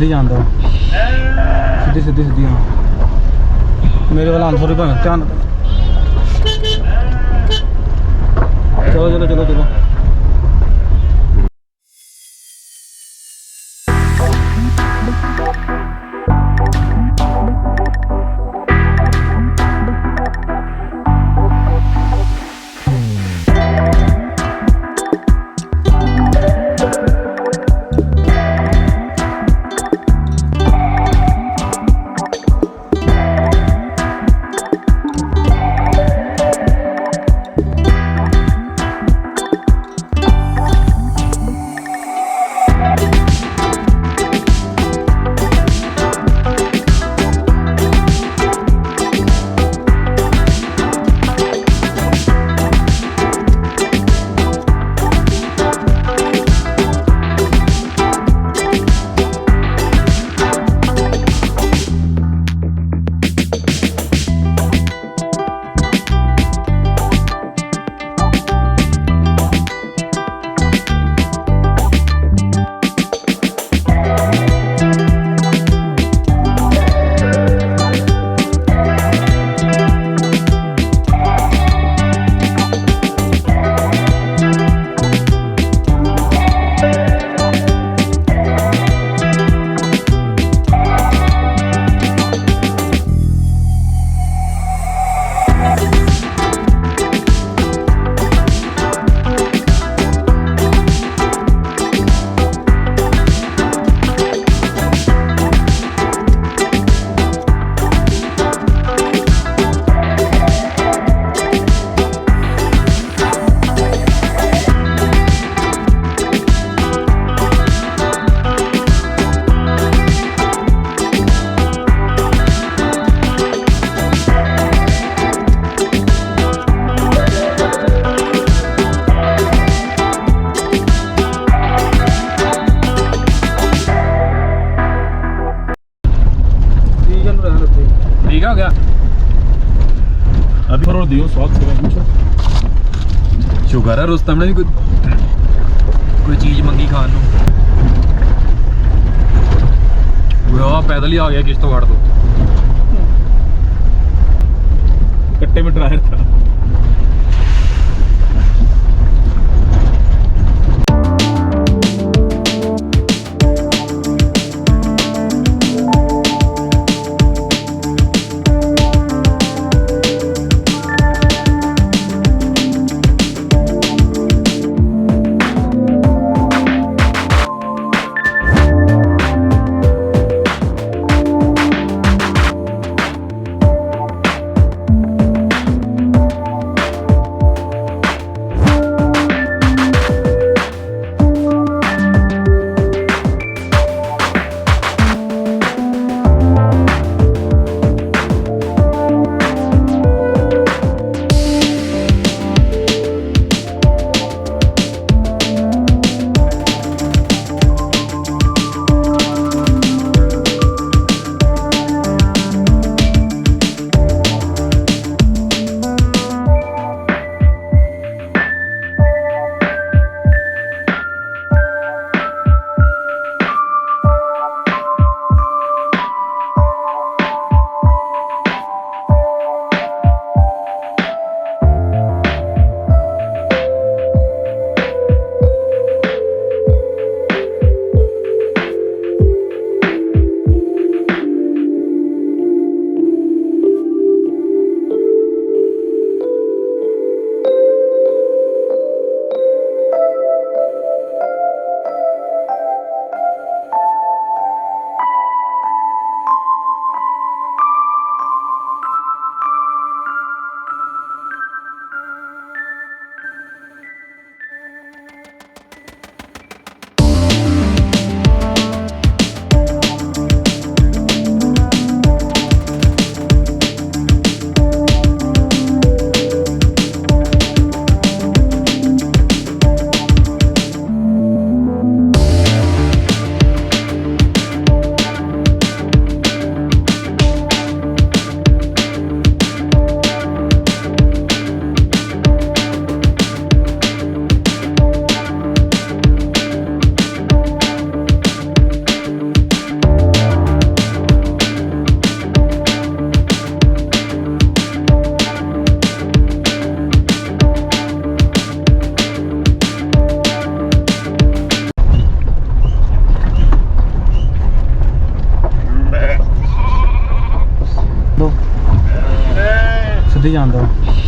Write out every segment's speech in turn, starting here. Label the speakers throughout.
Speaker 1: सीधी जान दो, सीधी सीधी सीधी। हाँ मेरे वाला आंसर ही भाई ध्यान। चलो चलो चलो चलो।
Speaker 2: ठीक हो गया अभी और दियो स्वाद से। शुगर है रुस्तम ने भी कोई चीज मंगी खान वो पैदल ही आ गया किश्तवाड़ तो। कट्टे में ड्रायर था।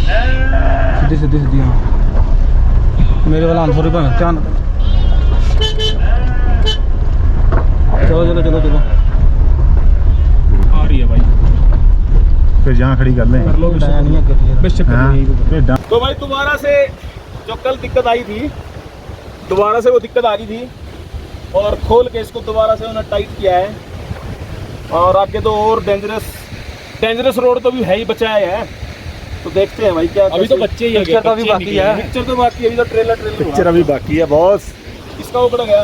Speaker 1: सीधी सीधी सीधी हाँ मेरे वाला आंसर ही ध्यान चलो चलो चलो चलो
Speaker 2: आ रही है भाई
Speaker 3: फिर जहाँ खड़ी कर लें
Speaker 2: कर लो बेशक
Speaker 3: हाँ, फिर
Speaker 2: तो भाई दोबारा से जो कल दिक्कत आई थी दोबारा से वो दिक्कत आ रही थी और खोल के इसको दोबारा से उन्होंने टाइट किया है और आगे तो और डेंजरस रोड तो भी है ही बचाया है तो देखते हैं भाई क्या अभी तो बच्चे ही
Speaker 1: पिक्चर तो अभी बाकी है
Speaker 2: पिक्चर तो बाकी है अभी तो ट्रेलर
Speaker 3: पिक्चर अभी बाकी है बॉस
Speaker 2: इसका उकड़ गया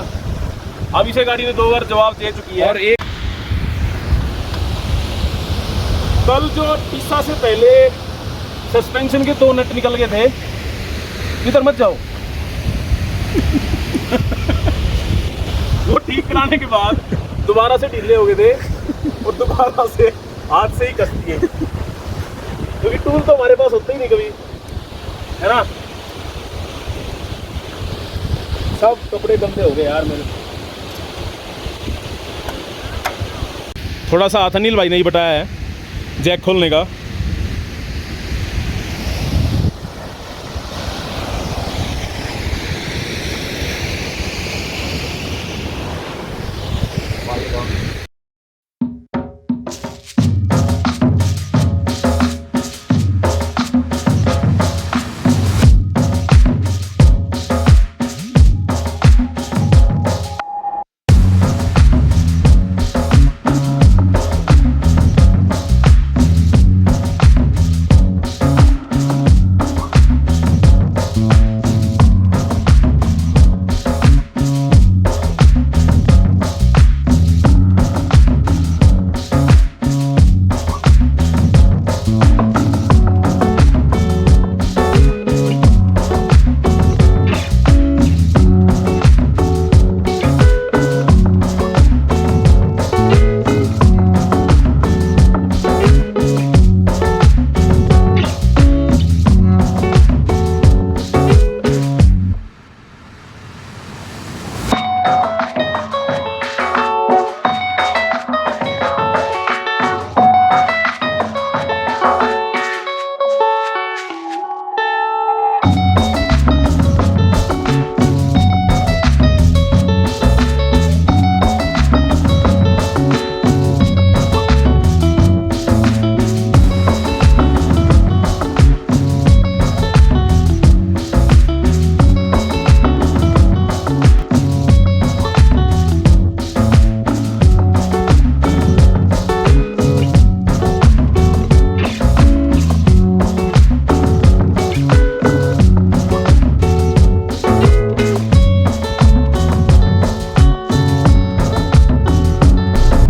Speaker 2: अब इसे गाड़ी ने 2 बार जवाब दे चुकी है और एक कल जो टीसा से पहले सस्पेंशन के 2 नट निकल गए थे इधर मत जाओ वो ठीक कराने के बाद दोबारा से ढीले हो गए थे और दोबारा से हाथ से ही कस दिए क्योंकि टूल तो हमारे पास होता ही नहीं कभी है ना सब कपड़े गंदे हो गए यार मेरे थोड़ा सा हाथ अनिल भाई ने ही बताया है जैक खोलने का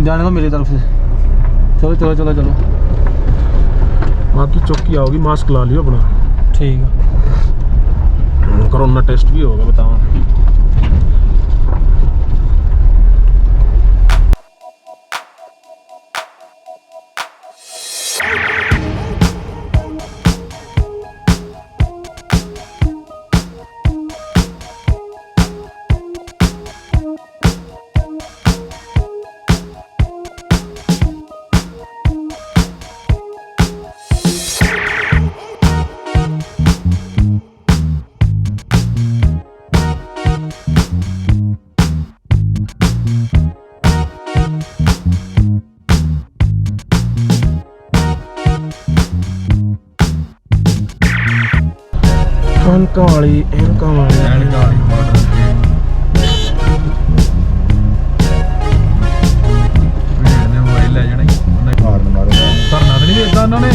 Speaker 1: जाने दो मेरी तरफ से चलो चलो चलो चलो
Speaker 2: बाकी चौकी आओगी मास्क ला लियो अपना
Speaker 1: ठीक है
Speaker 2: कोरोना टेस्ट भी होगा बताओ ਐਨਕਾਂ ਵਾਲੀ ਮਾਡਲ ਭੀੜ ਨੇ ਮੋਬਾਈਲ ਲੈ ਜਾਣਾ ਉਹਨੇ
Speaker 3: ਹਾਰਨ ਮਾਰੋ
Speaker 2: ਧਰਨਾ ਤਾਂ ਨਹੀਂ ਦਿੱਤਾ ਉਹਨਾਂ ਨੇ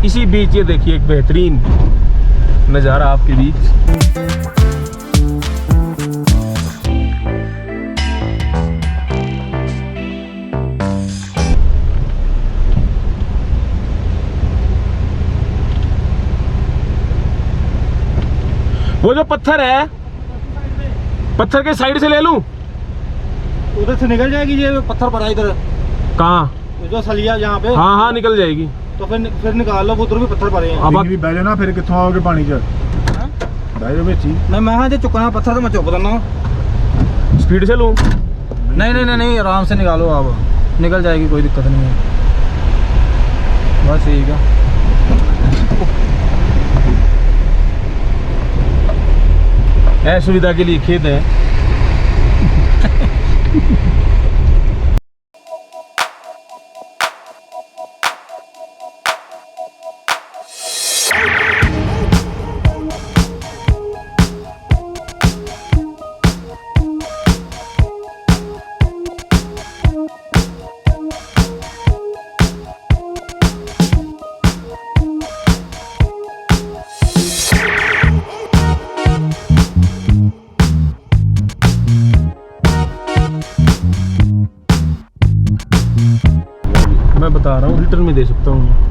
Speaker 2: इसी बीच ये देखिए एक बेहतरीन नज़ारा आपके बीच। वो जो पत्थर है, पत्थर के साइड से ले लूं?
Speaker 1: उधर से निकल जाएगी ये पत्थर पड़ा इधर।
Speaker 2: कहाँ?
Speaker 1: जो सलिया यहाँ पे।
Speaker 2: हाँ हाँ निकल जाएगी।
Speaker 1: तो फिर निकाल लो, उधर भी पत्थर पड़े हैं।
Speaker 3: अब भी बैठे ना, फिर कितों आओगे पानी च बैठो बेची।
Speaker 1: मैं जो चुकना पत्थर तो मैं चुक देना।
Speaker 2: स्पीड से लूं?
Speaker 1: नहीं, आराम से निकालो आप, निकल जाएगी, कोई दिक्कत नहीं है। बस ठीक है।
Speaker 2: सुविधा के लिए खेद है। मैं बता रहा हूँ, रिटर्न में दे सकता हूँ मैं।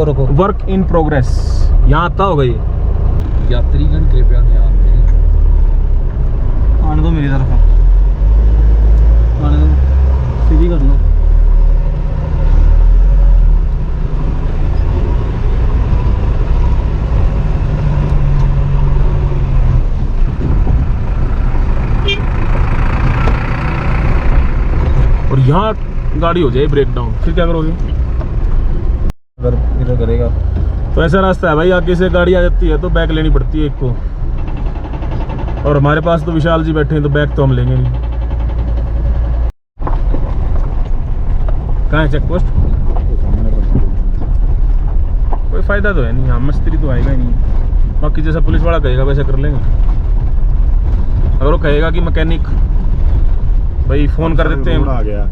Speaker 1: रुको।
Speaker 2: Work in progress. यहाँ आता होगा ये।
Speaker 4: यात्रीगण कृपया ध्यान दें।
Speaker 1: आने दो मेरी तरफ, आने दो, सीधी कर लो।
Speaker 2: और यहाँ गाड़ी हो जाए ब्रेक डाउन, फिर क्या करोगे?
Speaker 1: अगर इधर करेगा
Speaker 2: तो ऐसा रास्ता है भाई, आगे से गाड़ी आ जाती है तो बैक लेनी पड़ती है एक को, और हमारे पास तो विशाल जी बैठे हैं तो बैक तो हम लेंगे नहीं। कहाँ है चेक पोस्ट? कोई फायदा तो है नहीं, यहाँ मिस्त्री तो आएगा ही नहीं। बाकी जैसा पुलिस वाला कहेगा वैसा कर लेंगे। अगर वो कहेगा कि मैकेनिक भाई फोन कर देते हैं,
Speaker 3: आ गया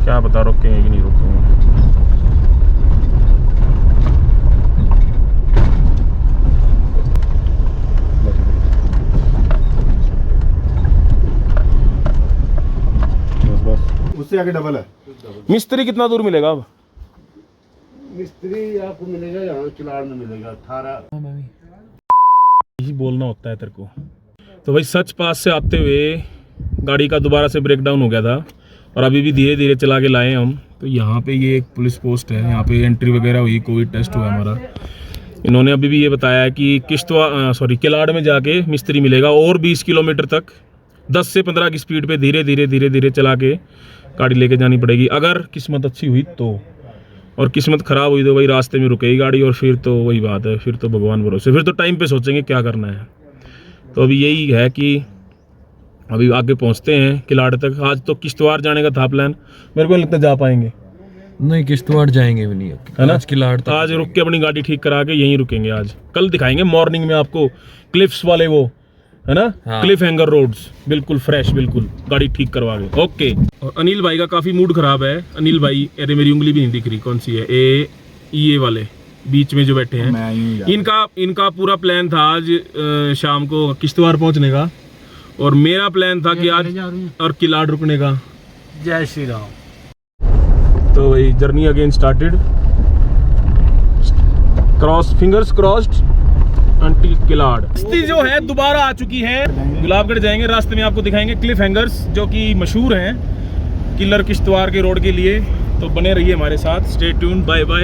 Speaker 2: क्या पता रोकेंगे कि नहीं रोकेंगे।
Speaker 3: बस उससे आगे डबल है।
Speaker 2: मिस्त्री कितना दूर मिलेगा अब?
Speaker 3: मिस्त्री आपको मिलेगा यहाँ किलाड़ में मिलेगा 18।
Speaker 2: यही बोलना होता है तेरे को। तो भाई सच पास से आते हुए गाड़ी का दोबारा से ब्रेक डाउन हो गया था, और अभी भी धीरे धीरे चला के लाए हम। तो यहाँ पे ये एक पुलिस पोस्ट है, यहाँ पे एंट्री वगैरह हुई, कोविड टेस्ट हुआ हमारा। इन्होंने अभी भी ये बताया है कि किलाड़ में जाके मिस्त्री मिलेगा, और 20 किलोमीटर तक 10 से 15 की स्पीड पे धीरे धीरे चला के गाड़ी लेके जानी पड़ेगी, अगर किस्मत अच्छी हुई तो। और किस्मत ख़राब हुई तो भाई रास्ते में रुकेगी गाड़ी, और फिर तो वही बात है, फिर तो भगवान भरोसे, फिर तो टाइम पे सोचेंगे क्या करना है। तो अभी यही है कि अभी आगे पहुंचते हैं किलाड़ तक। आज तो किश्तवाड़ जाने का था प्लान, मेरे को नहीं लगता जा पाएंगे।
Speaker 4: नहीं, किश्तवाड़ जाएंगे भी नहीं,
Speaker 2: है ना?
Speaker 4: आज किलाड़ तक
Speaker 2: आज रुक के अपनी गाड़ी ठीक करा के यहीं रुकेंगे आज। कल दिखाएंगे मॉर्निंग में आपको क्लिफ्स वाले, वो है ना,
Speaker 4: हाँ।
Speaker 2: क्लिफ हैंगर रोड्स, बिल्कुल फ्रेश, बिल्कुल गाड़ी ठीक करवा के। ओके। और अनिल भाई का काफ़ी मूड ख़राब है। अनिल भाई, अरे मेरी उंगली भी नहीं दिख रही, कौन सी है? ये वाले बीच में जो बैठे हैं, इनका पूरा प्लान था आज शाम को किश्तवाड़ पहुंचने का, और मेरा प्लान था कि आज और किलाड़ रुकने का।
Speaker 1: जय श्री राम।
Speaker 2: तो वही journey again started, fingers crossed until किलाड़। बस्ती जो है दोबारा आ चुकी है। गुलाबगढ़ जाएंगे, रास्ते में आपको दिखाएंगे क्लिफ हैंगर्स जो कि मशहूर हैं किलर किश्तवाड़ के रोड के लिए। तो बने रहिए हमारे साथ, स्टे ट्यून्ड, बाय बाय।